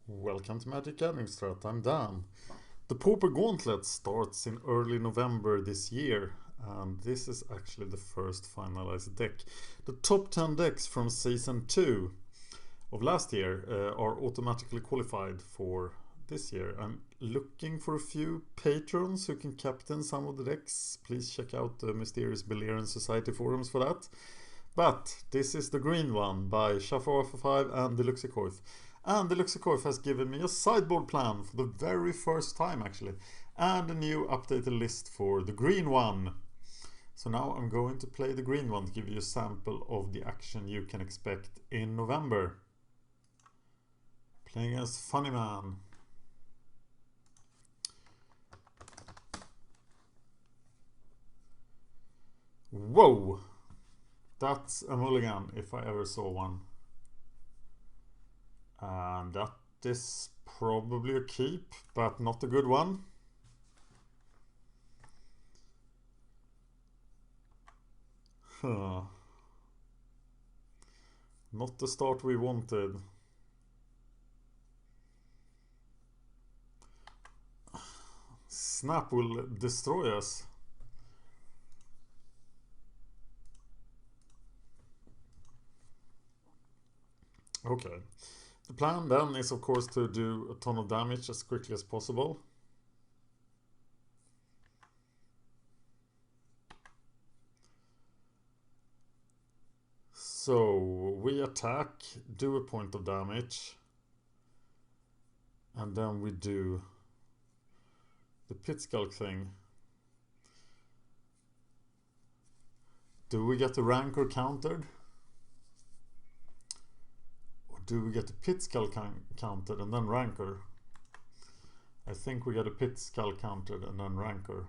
Welcome to Magic Gathering Strat, I'm Dan. The Pauper Gauntlet starts in early November this year, and this is actually the first finalized deck. The top 10 decks from Season 2 of last year are automatically qualified for this year. I'm looking for a few patrons who can captain some of the decks. Please check out the Mysterious Beliran Society forums for that. But this is the green one by Shafar5 and Deluxeicoff. And Deluxeicoff has given me a sideboard plan for the very first time actually. And a new updated list for the green one. So now I'm going to play the green one to give you a sample of the action you can expect in November. Playing as Funny Man. Whoa! That's a mulligan if I ever saw one. And that is probably a keep, but not a good one. Huh. Not the start we wanted. Snap will destroy us. Okay. The plan then is of course to do a ton of damage as quickly as possible. So we attack, do a point of damage, and then we do the pit skulk thing. Do we get the rancor countered? Do we get a pit skull countered and then rancor? I think we get a pit skull countered and then rancor.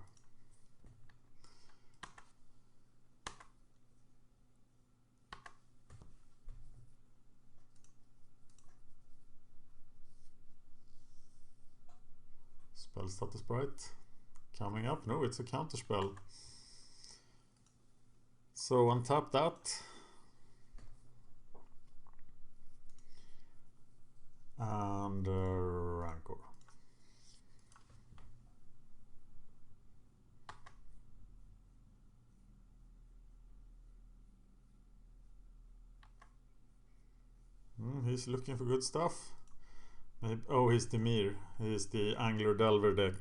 Spell status bright coming up. No, it's a counter spell. So untap that. And rancor. He's looking for good stuff. Maybe, oh, he's the Mir. He's the Angler Delver deck.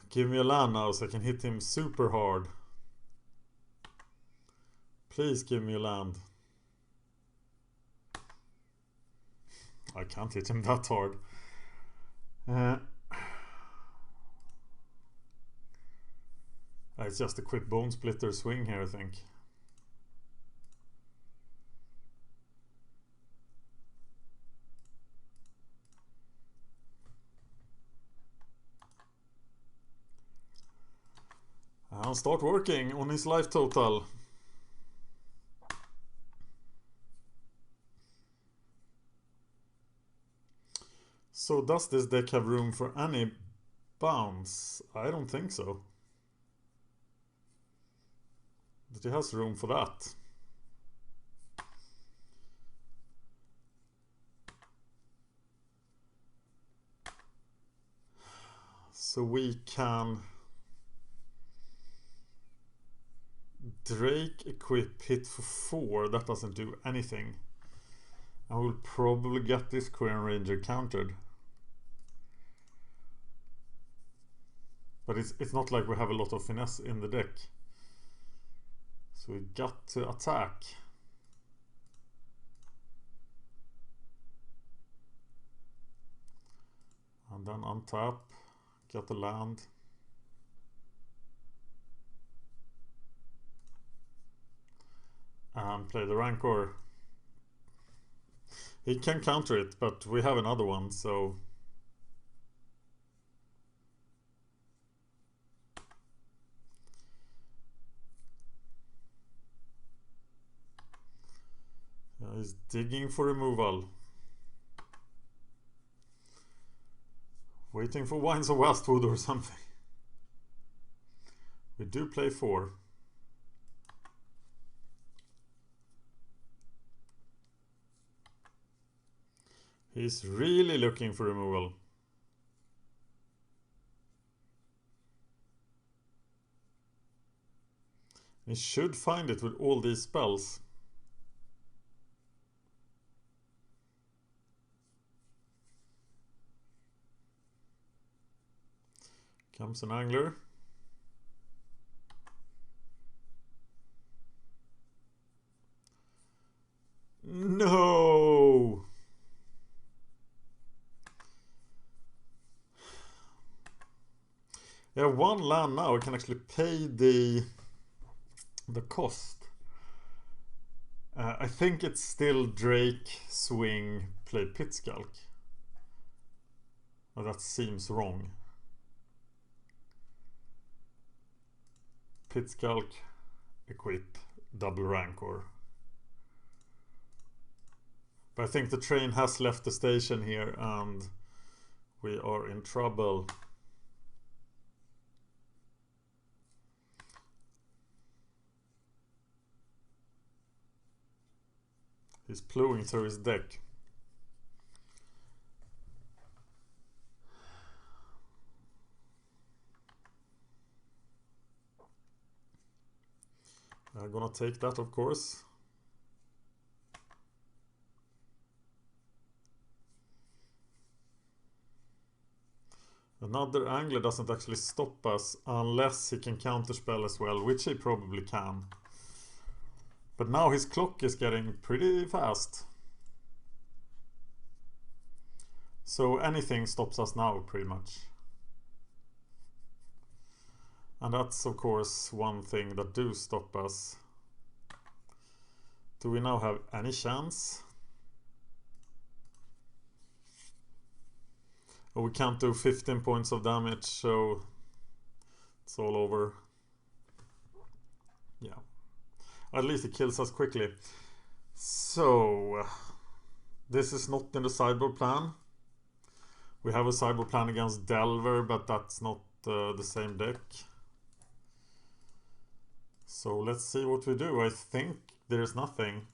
Give me a land now so I can hit him super hard. Please give me a land. I can't hit him that hard. It's just a quick bone splitter swing here, I think. I'll start working on his life total. So does this deck have room for any bounce? I don't think so. But it has room for that. So we can Drake equip hit for 4. That doesn't do anything. I will probably get this Quern Ranger countered. But it's not like we have a lot of finesse in the deck. So we got to attack. And then untap, get the land. And play the rancor. He can counter it, but we have another one, so... he's digging for removal. Waiting for Wines of Westwood or something. We do play 4. He's really looking for removal. He should find it with all these spells. Comes an angler. No! We have one land now. We can actually pay the cost. I think it's still Drake, swing, play Pitskulk. Oh, that seems wrong. Pitskulk, equip, double Rancor. But I think the train has left the station here and we are in trouble. He's plowing through his deck. I'm gonna take that, of course. Another angler doesn't actually stop us unless he can counterspell as well, which he probably can. But now his clock is getting pretty fast. So anything stops us now, pretty much. And that's, of course, one thing that do stop us. Do we now have any chance? Oh, we can't do 15 points of damage, so it's all over. Yeah. At least it kills us quickly. So, this is not in the sideboard plan. We have a sideboard plan against Delver, but that's not the same deck. So let's see what we do. I think there's nothing.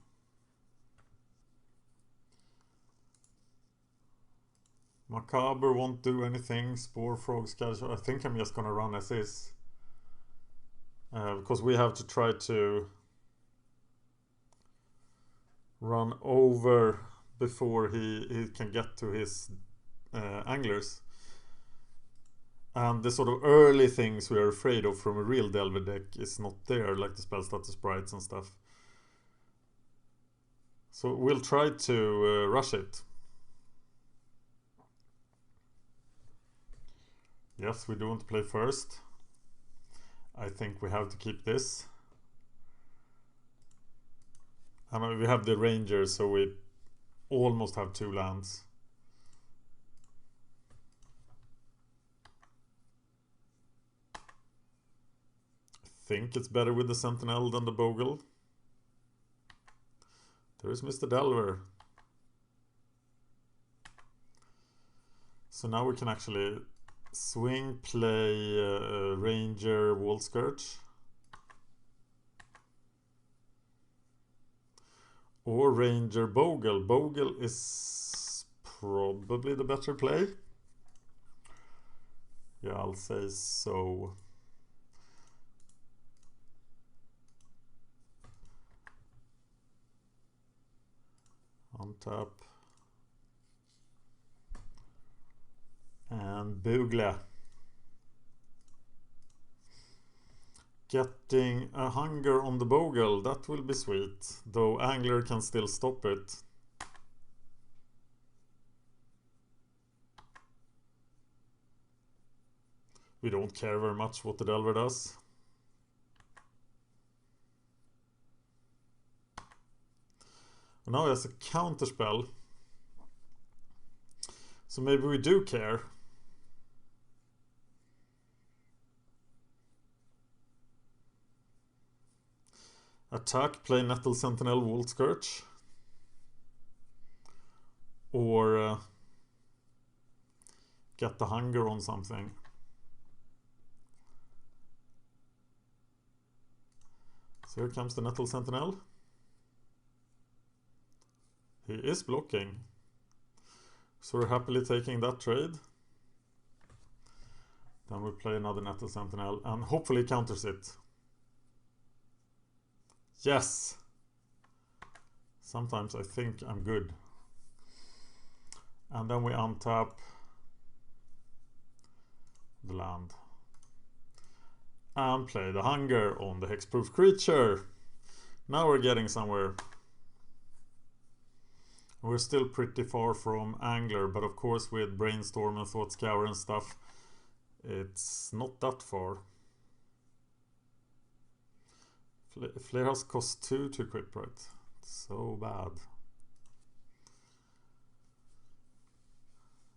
Macabre won't do anything. Spore, Frog, Scatter. I think I'm just gonna run as is. Because we have to try to run over before he can get to his anglers. And the sort of early things we are afraid of from a real Delver deck is not there, like the spell status sprites and stuff. So we'll try to rush it. Yes, we do want to play first. I think we have to keep this. And we have the Ranger, so we almost have 2 lands. I think it's better with the Sentinel than the Bogle. There is Mr. Delver. So now we can actually swing, play Ranger, Wall Scourge. Or Ranger, Bogle. Bogle is probably the better play. Yeah, I'll say so. Untap. And Bogle. Getting a hunger on the Bogle, that will be sweet. Though Angler can still stop it. We don't care very much what the Delver does. And now he has a counter spell. So maybe we do care. Attack, play Nettle Sentinel, Wall Scourge. Or get the hunger on something. So here comes the Nettle Sentinel. He is blocking. So we're happily taking that trade. Then we play another Nettle Sentinel and hopefully counters it. Yes! Sometimes I think I'm good. And then we untap the land. And play the Hunger on the hexproof creature. Now we're getting somewhere. We're still pretty far from Angler, but of course with Brainstorm and Thought Scour and stuff, it's not that far. Flare Husk costs 2 to equip, right? So bad.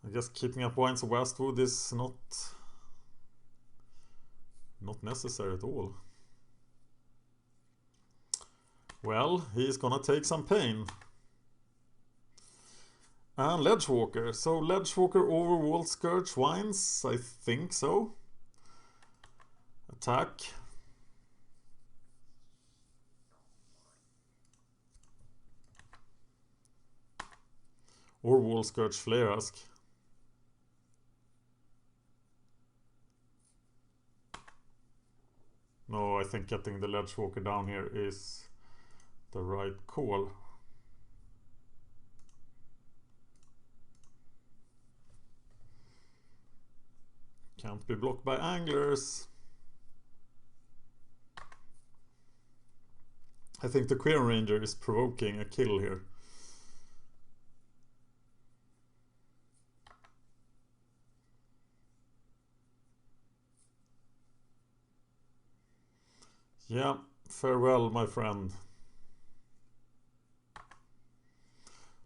I guess keeping up Wines of Westwood is not necessary at all. Well, he's gonna take some pain. And Ledgewalker. So Ledgewalker over Wall Scourge Wines? I think so. Attack. Or Wall Scourge Flare Husk. No, I think getting the Ledgewalker down here is the right call. Can't be blocked by anglers. I think the Queer Ranger is provoking a kill here. Yeah, farewell, my friend.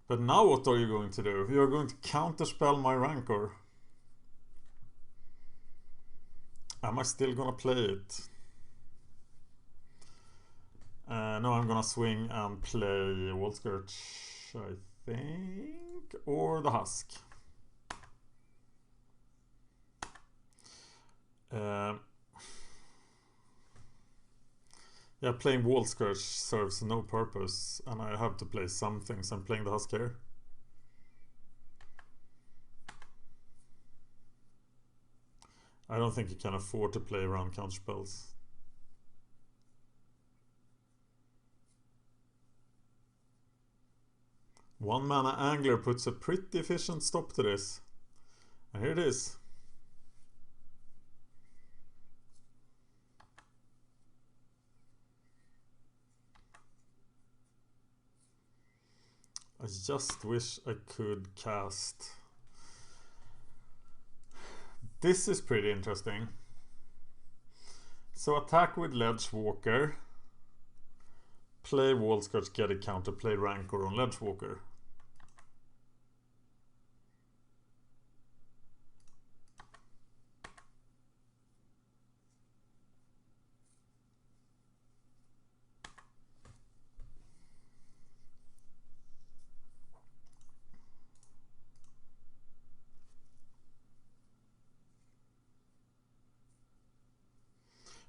But now what are you going to do? You're going to counterspell my Rancor. Am I still gonna play it? No, I'm gonna swing and play Wall Scourge, I think, or the Husk. Yeah, playing Wall Scourge serves no purpose, and I have to play something, so I'm playing the Husk here. I don't think you can afford to play around counterspells. One mana Angler puts a pretty efficient stop to this. And here it is. I just wish I could cast. This is pretty interesting. So attack with Ledgewalker. Play Wall Scourge, get a counter, play Rancor on Ledgewalker.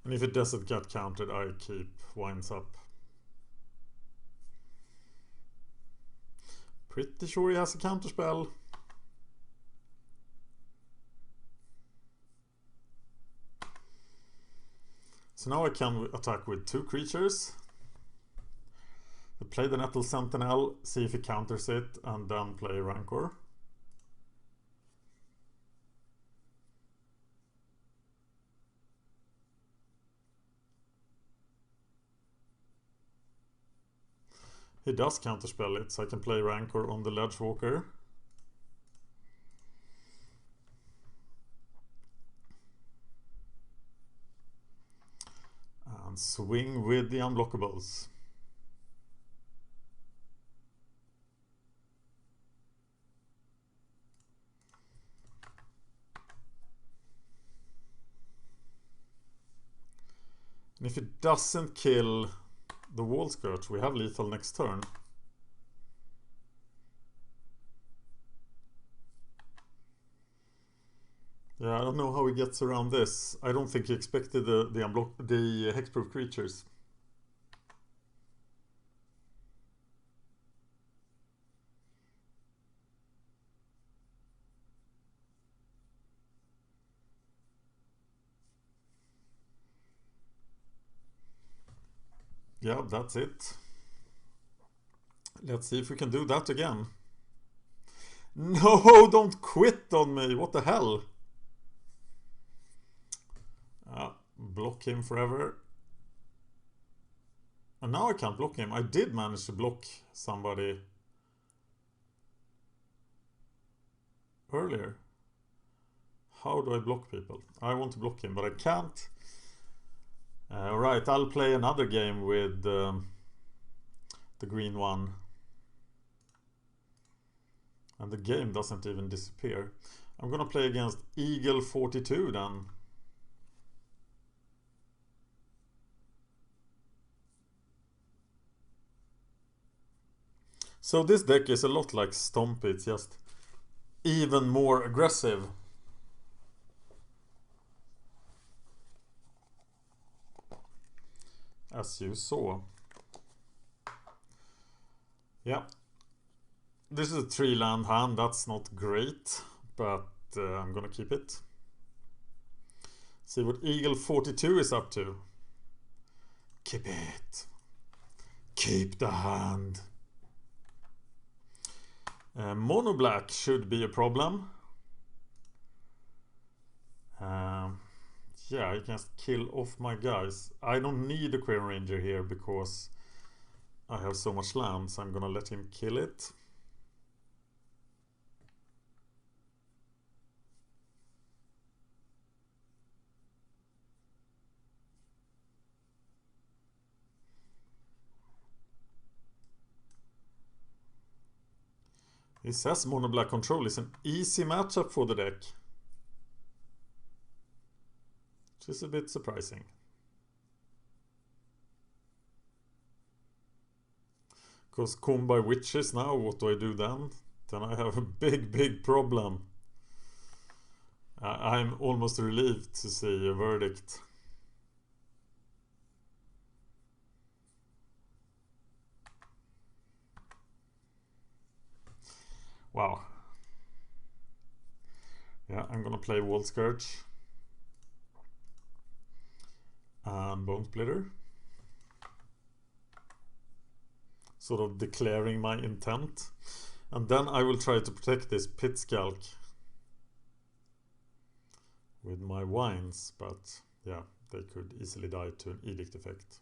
And if it doesn't get countered, I keep Wines up. Pretty sure he has a counterspell. So now I can attack with 2 creatures. I play the Nettle Sentinel, see if he counters it, and then play Rancor. He does counterspell it, so I can play Rancor on the Ledgewalker. And swing with the unblockables. And if it doesn't kill the Wall Scourge, we have lethal next turn. Yeah, I don't know how he gets around this. I don't think he expected the hexproof creatures. yeah, that's it. Let's see if we can do that again. No, don't quit on me. What the hell? Block him forever. And now I can't block him. I did manage to block somebody earlier. How do I block people? I want to block him, but I can't. Alright, I'll play another game with the green one. And the game doesn't even disappear. I'm gonna play against Eagle 42 then. So this deck is a lot like Stompy, it's just even more aggressive. As you saw. Yeah. This is a 3-land hand, that's not great, but I'm gonna keep it. See what Eagle 42 is up to. Keep it. Keep the hand. Mono black should be a problem. Yeah, I can just kill off my guys. I don't need a Queen Ranger here because I have so much land, so I'm gonna let him kill it. He says mono black control is an easy matchup for the deck. Which is a bit surprising. Because combo witches now, what do I do then? Then I have a big problem. I'm almost relieved to see a verdict. Wow. Yeah, I'm gonna play Wall Scourge. And Bone Splitter. Sort of declaring my intent. And then I will try to protect this Pit Skulk with my wines, but yeah, they could easily die to an edict effect.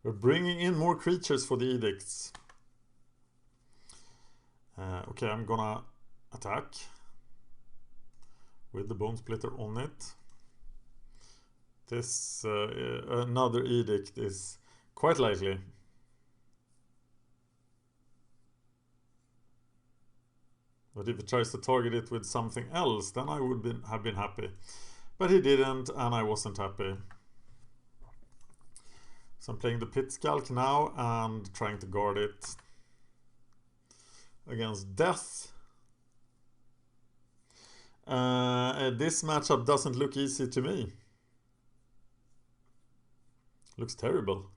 We're bringing in more creatures for the edicts. Okay, I'm gonna attack with the Bone Splitter on it. This another edict is quite likely. But if he tries to target it with something else, then I would have been happy. But he didn't, and I wasn't happy. So I'm playing the Pit Skulk now and trying to guard it against death. This matchup doesn't look easy to me. Looks terrible.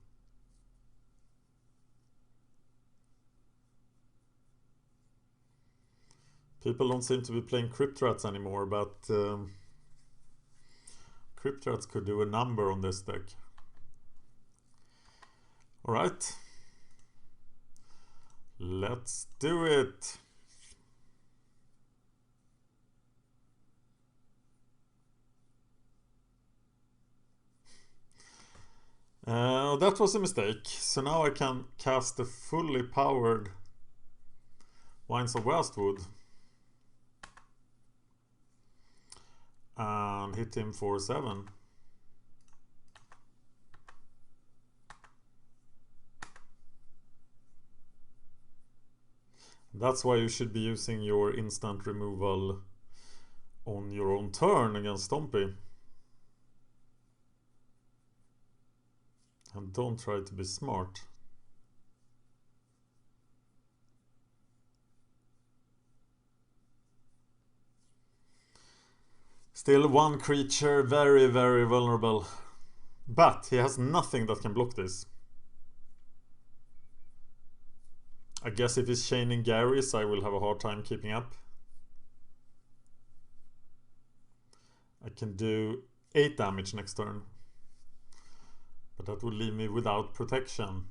People don't seem to be playing Crypt Rats anymore, but Crypt Rats could do a number on this deck. Alright. Let's do it. That was a mistake. So now I can cast the fully powered Wines of Westwood and hit him for 7. That's why you should be using your instant removal on your own turn against Stompy. And don't try to be smart. Still one creature, very vulnerable. But he has nothing that can block this. I guess if he's chaining Garys, I will have a hard time keeping up. I can do 8 damage next turn. But that would leave me without protection.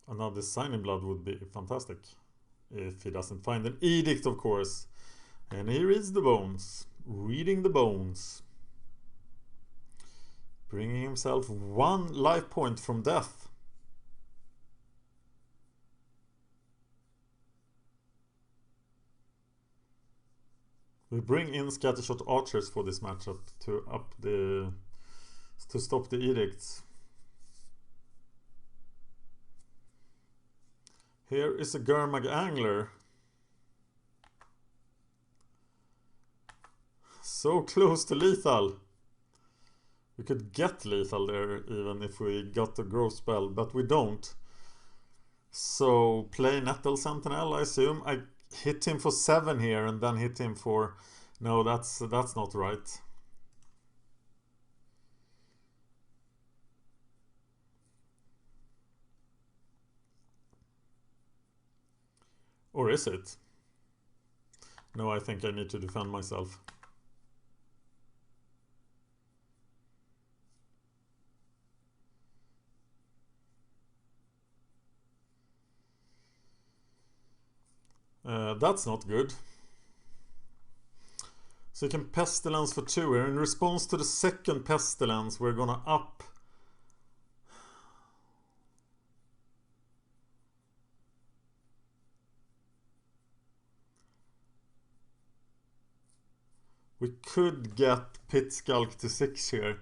Another Signing Blood would be fantastic. If he doesn't find an edict, of course. And he reads the bones. Reading the bones. Bringing himself 1 life point from death. We bring in scattershot archers for this matchup to stop the edicts. Here is a Gurmag Angler. So close to lethal. We could get lethal there even if we got the growth spell, but we don't. So play Nettle Sentinel, I assume. I hit him for 7 here and then hit him for... No, that's not right. Or is it? No, I think I need to defend myself. That's not good. So you can Pestilence for 2 here. In response to the second Pestilence, we're gonna up. We could get Pit Skulk to 6 here,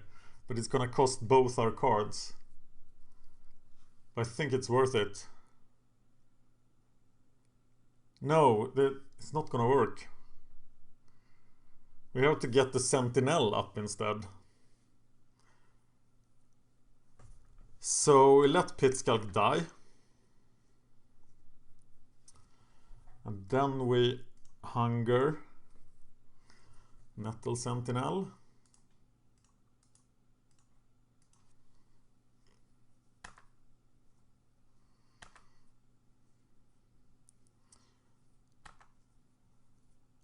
but it's gonna cost both our cards. But I think it's worth it. No, it's not gonna work. We have to get the Sentinel up instead. So we let Pit Skulk die. And then we hunger Nettle Sentinel.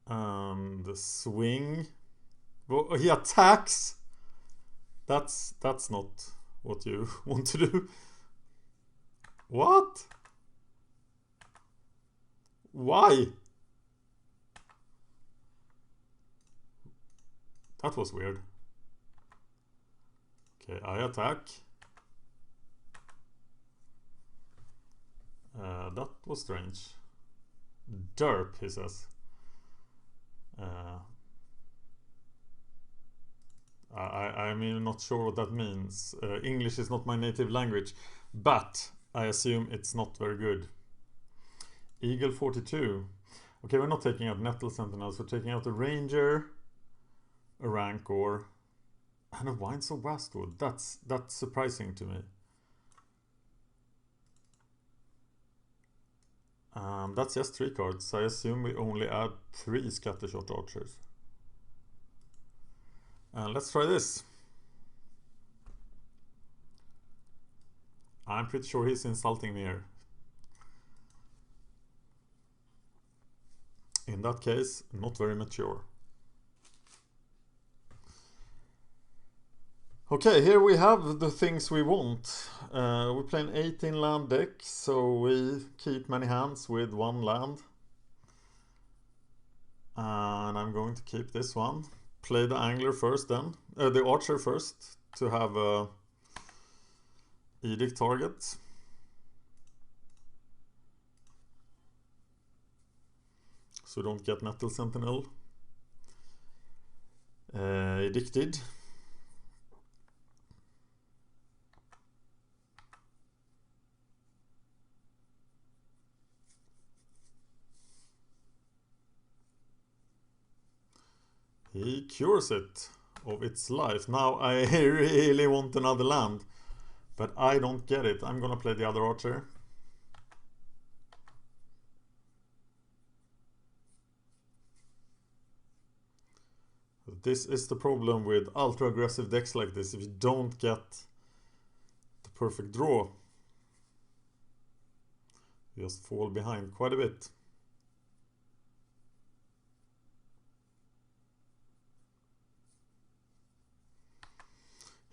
And swing. Well, he attacks. That's not what you want to do. What? Why? That was weird. Okay, I attack. That was strange. Derp, he says. I'm not sure what that means. English is not my native language, but I assume it's not very good. Eagle 42. Okay, we're not taking out Nettle Sentinels, we're taking out a Ranger, a Rancor, and a Winds of Westwood. That's surprising to me. That's just 3 cards. I assume we only add 3 Scattershot Archers. Let's try this. I'm pretty sure he's insulting me here. In that case, not very mature. Okay, here we have the things we want. We play an 18 land deck, so we keep many hands with 1 land. And I'm going to keep this one. Play the Angler first then. The Archer first, to have a Edict target. So don't get Nettle Sentinel Edicted. He cures it of its life. Now I really want another land, but I don't get it. I'm gonna play the other Archer. This is the problem with ultra aggressive decks like this. If you don't get the perfect draw, you just fall behind quite a bit.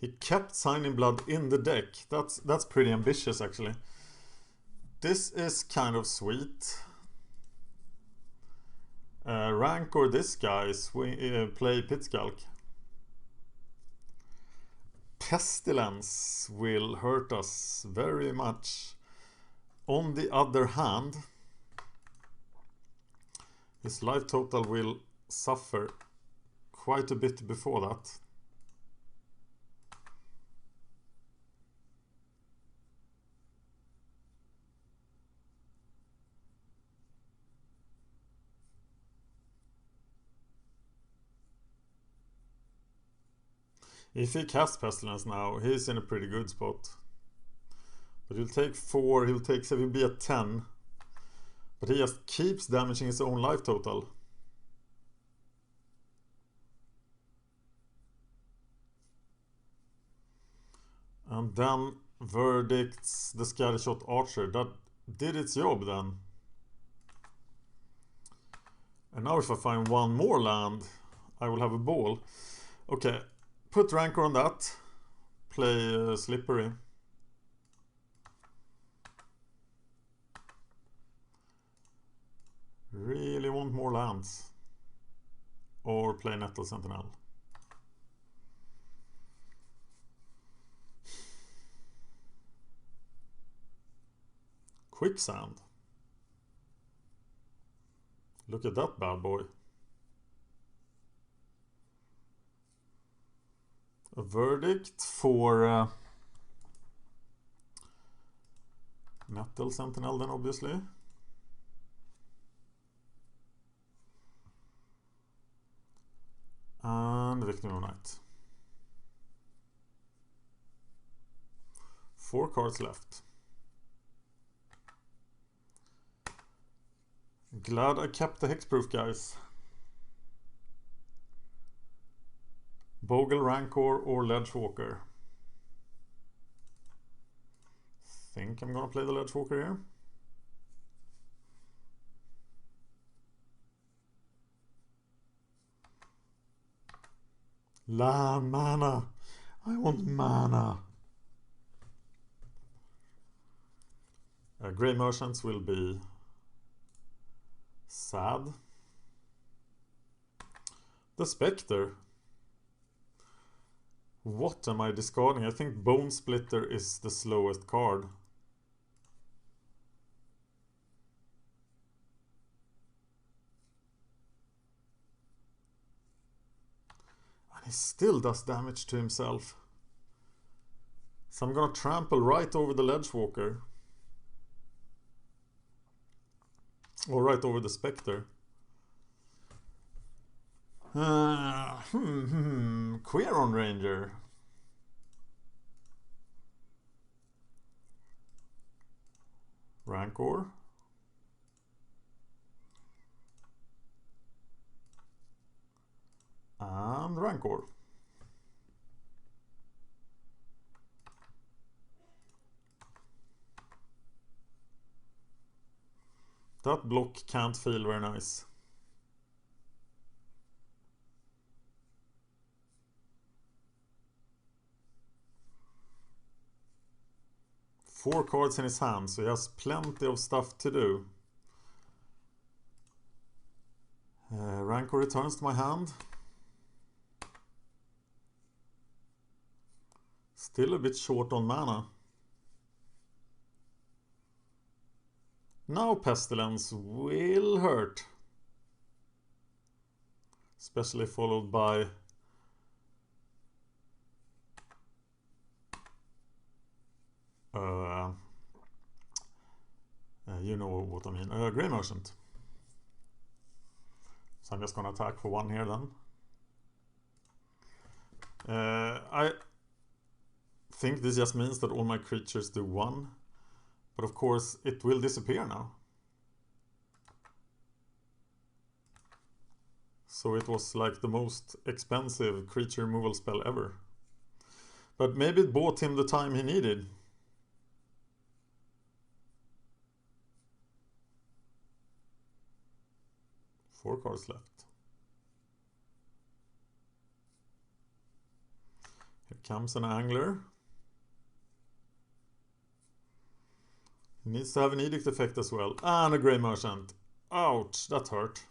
He kept Signing Blood in the deck. That's pretty ambitious, actually. This is kind of sweet. Rancor this guy, play Pitskulk. Pestilence will hurt us very much. On the other hand, his life total will suffer quite a bit before that. If he casts Pestilence now, he's in a pretty good spot. But he'll take 4, he'll be at 10. But he just keeps damaging his own life total. And then Verdict's the Scattershot Archer. That did its job then. And now if I find one more land, I will have a ball. Okay, put Rancor on that. Play Slippery. Really want more lands. Or play Nettle Sentinel. Quicksand. Look at that bad boy. A Verdict for Nettle Sentinel then, obviously. And Victim of Night. 4 cards left. Glad I kept the hexproof, guys. Bogle, Rancor, or Ledgewalker. Think I'm gonna play the Ledgewalker here. Land mana. I want mana. Grey Merchants will be sad. The Spectre. What am I discarding? I think Bone Splitter is the slowest card. And he still does damage to himself. So I'm gonna trample right over the Ledgewalker. Or right over the Spectre. Queeron Ranger. Rancor. And Rancor. That block can't feel very nice. Four cards in his hand, so he has plenty of stuff to do. Rancor returns to my hand. Still a bit short on mana. Now Pestilence will hurt. Especially followed by you know what I mean. Grey Merchant. So I'm just gonna attack for 1 here then. I think this just means that all my creatures do 1. But of course it will disappear now. So it was like the most expensive creature removal spell ever. But maybe it bought him the time he needed. Four cards left. Here Comes an angler. He needs to have an edict effect as well. And a grey merchant. Ouch, that hurt.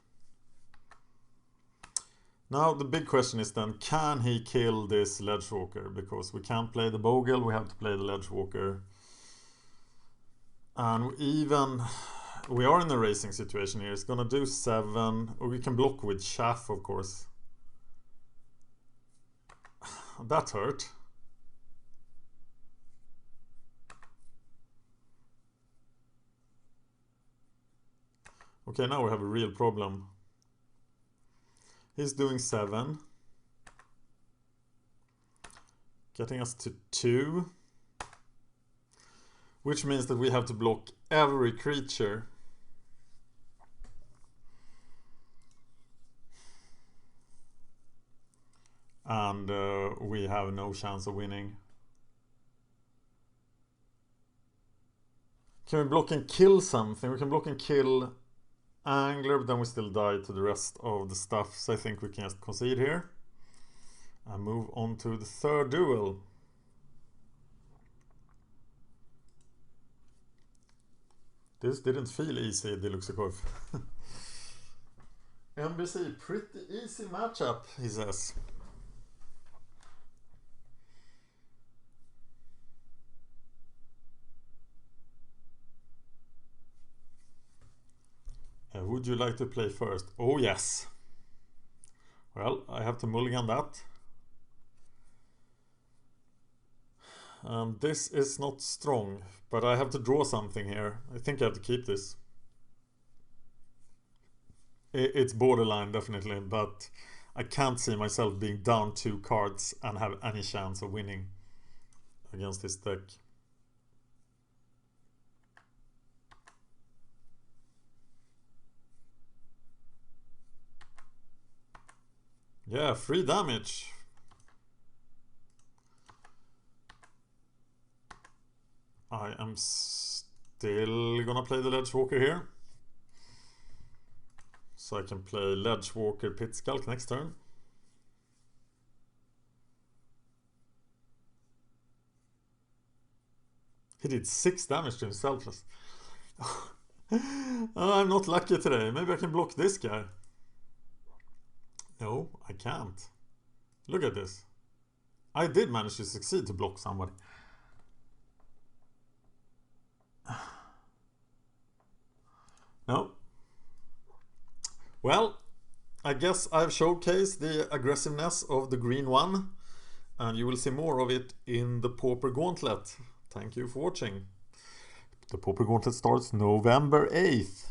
Now the big question is then, can he kill this ledgewalker? Because we can't play the bogle, we have to play the ledgewalker. And we are in a racing situation here. It's gonna do 7, or we can block with chaff, of course. That hurt. Okay, now we have a real problem. He's doing 7. Getting us to 2. Which means that we have to block every creature. And we have no chance of winning. Can we block and kill something? We can block and kill Angler, but then we still die to the rest of the stuff. So I think we can just concede here. And move on to the third duel. This didn't feel easy, Deluxeicoff. MBC, pretty easy matchup, he says. Would you like to play first? Oh yes. Well, I have to mulligan that. This is not strong, but I have to draw something here. I think I have to keep this. It's borderline, definitely, but I can't see myself being down 2 cards and have any chance of winning against this deck. Yeah, 3 damage. I am still gonna play the Ledgewalker here. So I can play Ledgewalker Pitskulk next turn. He did 6 damage to himself. I'm not lucky today. Maybe I can block this guy. No, I can't. Look at this. I did manage to succeed to block somebody. No. Well, I guess I've showcased the aggressiveness of the green one, and you will see more of it in the Pauper Gauntlet. Thank you for watching. The Pauper Gauntlet starts November 8th.